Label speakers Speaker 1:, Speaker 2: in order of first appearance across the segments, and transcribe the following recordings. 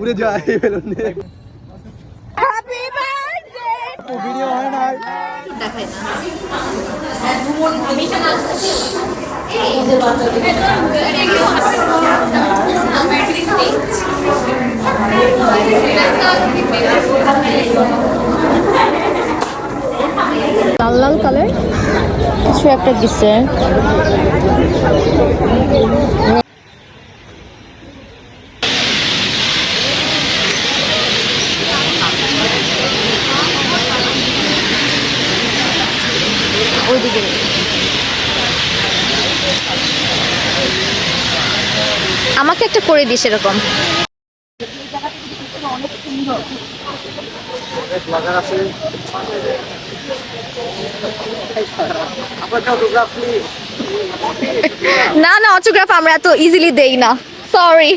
Speaker 1: উড়ে যায় বেলুন নিয়ে।
Speaker 2: হ্যাপি বার্থডে
Speaker 1: ভিডিও হয় না
Speaker 2: দেখাই না লাল লাল কালার কিছু একটা দিচ্ছে ওইদিকে আমাকে একটা করে দিস এরকম না না অটোগ্রাফ আমরা এত ইজিলি দেই না সরি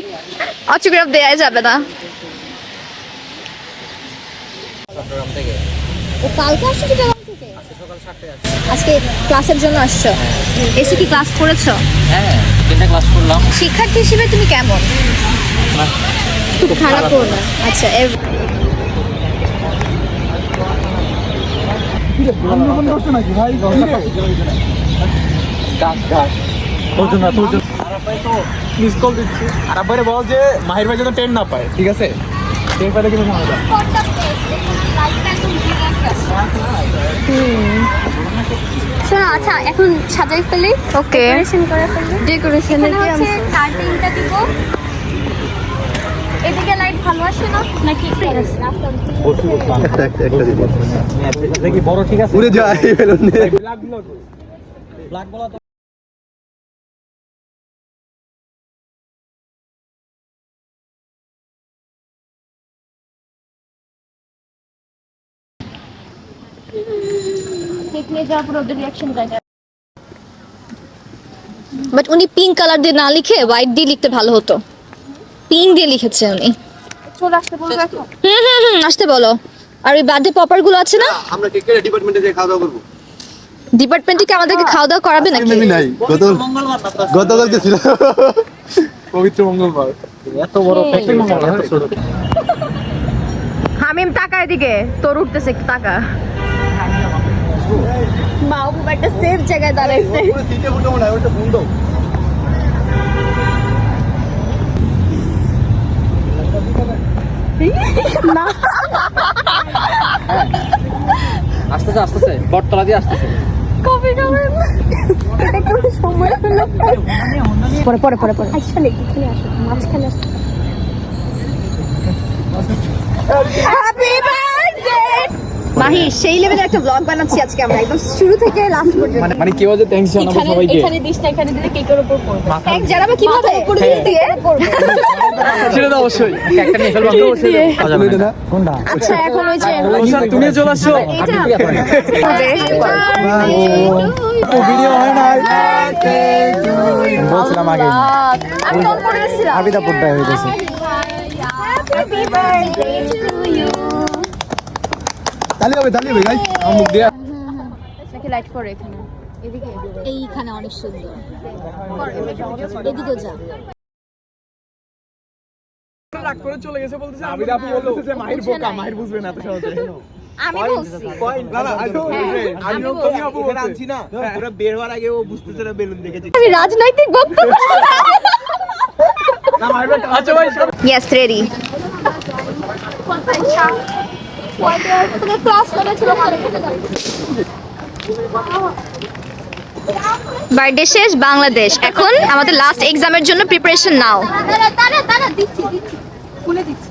Speaker 2: অটোগ্রাফ দেয়া যাবে না ও কালকে আসছো চিটাগাং থেকে আজকে ক্লাসের জন্য আসছো এসে কি ক্লাস করেছো
Speaker 3: হ্যাঁ 3টা ক্লাস করলাম
Speaker 2: শিক্ষার্থী হিসেবে তুমি কেমন খুব খারাপ না আচ্ছা
Speaker 1: নাকি ভাই মিস কল দিচ্ছি আর আব্বারে বল যে মাহির ভাই যেন ট্রেন না পায় ঠিক আছে ট্রেন পাইলে কিন্তু ঝামেলা
Speaker 4: শোনো আচ্ছা এখন সাজাই ফেলি
Speaker 2: ওকে
Speaker 4: ডেকোরেশন করে ফেলি
Speaker 2: ডেকোরেশন
Speaker 4: এখানে হচ্ছে কাটিংটা দিব এদিকে লাইট ভালো আসে না নাকি
Speaker 1: একটা দিব
Speaker 3: দেখি বড় ঠিক আছে
Speaker 1: উড়ে যায় বেলুন নিয়ে।
Speaker 3: ব্ল্যাক বলা তো
Speaker 4: দেখলে যা পুরো রিঅ্যাকশন দেয়
Speaker 2: বাট উনি পিঙ্ক কালার দিয়ে না লিখে হোয়াইট দিয়ে লিখতে ভালো হতো পিঙ্ক দিয়ে লিখেছে উনি
Speaker 4: চলে আসতে বলবো এখন
Speaker 2: আসতে বলো আর ওই বার্থডে পপার গুলো আছে না
Speaker 1: আমরা কেকের ডিপার্টমেন্টে যে খাওয়া দাওয়া করবো
Speaker 2: ডিপার্টমেন্টে কি আমাদেরকে খাওয়া দাওয়া করাবে নাকি
Speaker 1: মেবি নাই
Speaker 3: মঙ্গলবার
Speaker 1: গতকালকে ছিল পবিত্র মঙ্গলবার
Speaker 3: এত বড় প্রত্যেক মঙ্গলবার এত ছোট
Speaker 2: হামিম টাকা এদিকে তোর উঠতেছে একটু টাকা
Speaker 4: মা ও একটা সেফ জায়গায় দাঁড়াইছে
Speaker 1: সিটে উঠে মনে হয় ওটা বন্ধ
Speaker 3: আসতেছে আসতেছে বটতলা দিয়ে আসতেছে
Speaker 4: কফি খাবেন এটা একটু সময় হলো
Speaker 2: পরে পরে পরে পরে
Speaker 4: আসলে এখানে আসো মাঝখানে আসো
Speaker 2: হ্যাপি বার্থডে মাহি সেই লেভেলের একটা ব্লগ বানাচ্ছি আজকে আমরা একদম শুরু থেকে লাস্ট পর্যন্ত
Speaker 1: মানে কেউ যে থ্যাঙ্কস জানাবো
Speaker 4: এখানে
Speaker 1: সবাইকে
Speaker 4: এখানে দিস না এখানে দিলে কেকের উপর পড়বে
Speaker 2: এক জানাবো কিভাবে
Speaker 4: উপর দিয়ে পড়বে
Speaker 1: সেটা তো অবশ্যই
Speaker 3: একটা নিয়ে ফেলবো কোনটা
Speaker 2: আচ্ছা এখন ওই যে
Speaker 1: তুমি চলে আসছো ভিডিও হয় না বলছিলাম আগে
Speaker 2: আমি কল করে দিছিলাম
Speaker 1: আবিদা পুরটা হয়ে গেছে
Speaker 2: হ্যাপি বার্থডে টু ইউ
Speaker 1: তালি হবে গাইস আমার মুখ দিয়া
Speaker 2: নাকি লাইট করে এখানে এদিকে এইখানে অনেক সুন্দর এদিকে যা
Speaker 1: রাগ করে চলে গেছে বলতেছে আবিদা আপু বলতেছে যে মাহির বোকা মাহির বুঝবে না তো সহজে
Speaker 2: আমি বলছি
Speaker 1: না না আমি তুমি আপু বলতে আনছি না পুরো বের হওয়ার আগে ও বুঝতেছে না বেলুন দেখেছে
Speaker 2: আমি রাজনৈতিক বক্তব্য
Speaker 1: না মাহির আচ্ছা ভাই
Speaker 2: ইয়েস রেডি
Speaker 4: ক্লাস করেছিল
Speaker 2: বার্থডে শেষ বাংলাদেশ এখন আমাদের লাস্ট এক্সামের জন্য প্রিপারেশন নাও
Speaker 4: দিচ্ছি খুলে দিচ্ছি